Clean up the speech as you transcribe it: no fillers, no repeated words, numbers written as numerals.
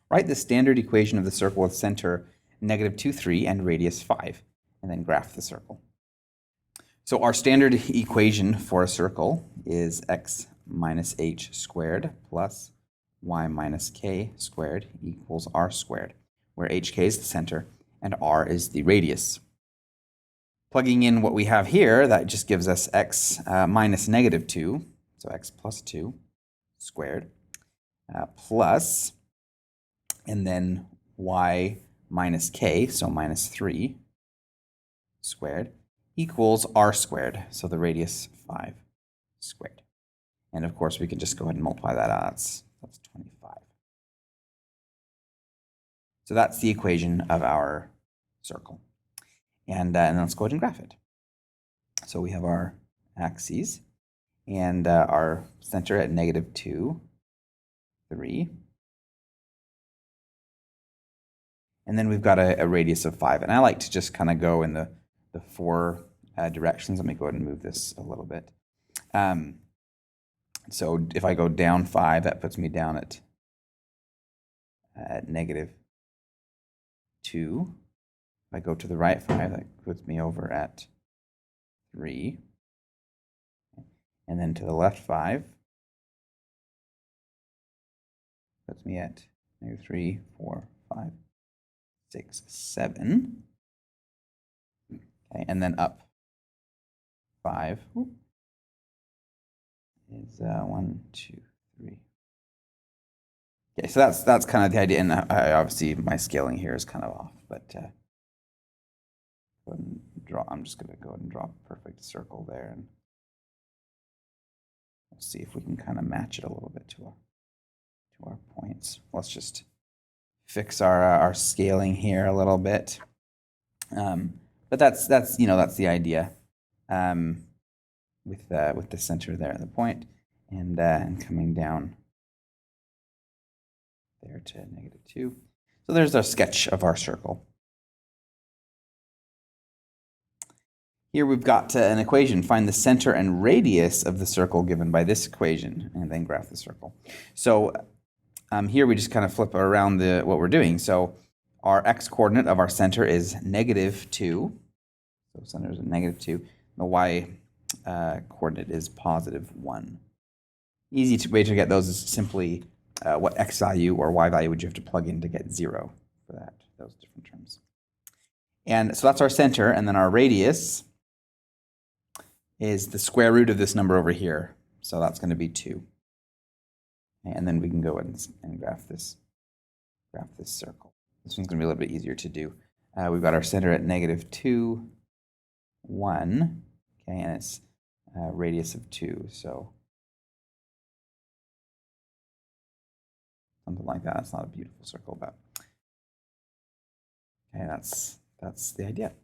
Write the standard equation of the circle with center -2, 3 and radius 5, and then graph the circle. So our standard equation for a circle is x minus h squared plus y minus k squared equals r squared, where hk is the center and r is the radius. Plugging in what we have here, that just gives us x minus -2, so x plus 2 squared, plus, and then y minus k, so minus 3 squared, equals r squared, so the radius 5 squared. And of course, we can just go ahead and multiply that out. That's 25. So that's the equation of our circle. And let's go ahead and graph it. So we have our axes and our center at -2, 3. And then we've got a radius of 5. And I like to just kind of go in the 4 directions. Let me go ahead and move this a little bit. So if I go down 5, that puts me down at -2. If I go to the right 5, that puts me over at 3. And then to the left 5 puts me at -3, 4, 5, 6, 7. Okay, and then up 5 is 1, 2, 3. Okay, so that's kind of the idea, and obviously my scaling here is kind of off, but go ahead and draw. I'm just going to go ahead and draw a perfect circle there, and we'll see if we can kind of match it a little bit to our points. Let's just fix our scaling here a little bit, but that's the idea, with the center there at the point, and coming down there to -2. So there's our sketch of our circle. Here we've got an equation. Find the center and radius of the circle given by this equation, and then graph the circle. So here we just kind of flip around what we're doing. So our x-coordinate of our center is -2. So center is at -2. The y coordinate is +1. Easy way to get those is simply what x value or y value would you have to plug in to get 0 for those different terms. And so that's our center, and then our radius is the square root of this number over here. So that's going to be 2. And then we can go ahead and graph this circle. This one's going to be a little bit easier to do. We've got our center at -2, 1. Okay, and it's a radius of 2. So something like that. That's not a beautiful circle, but okay, that's the idea.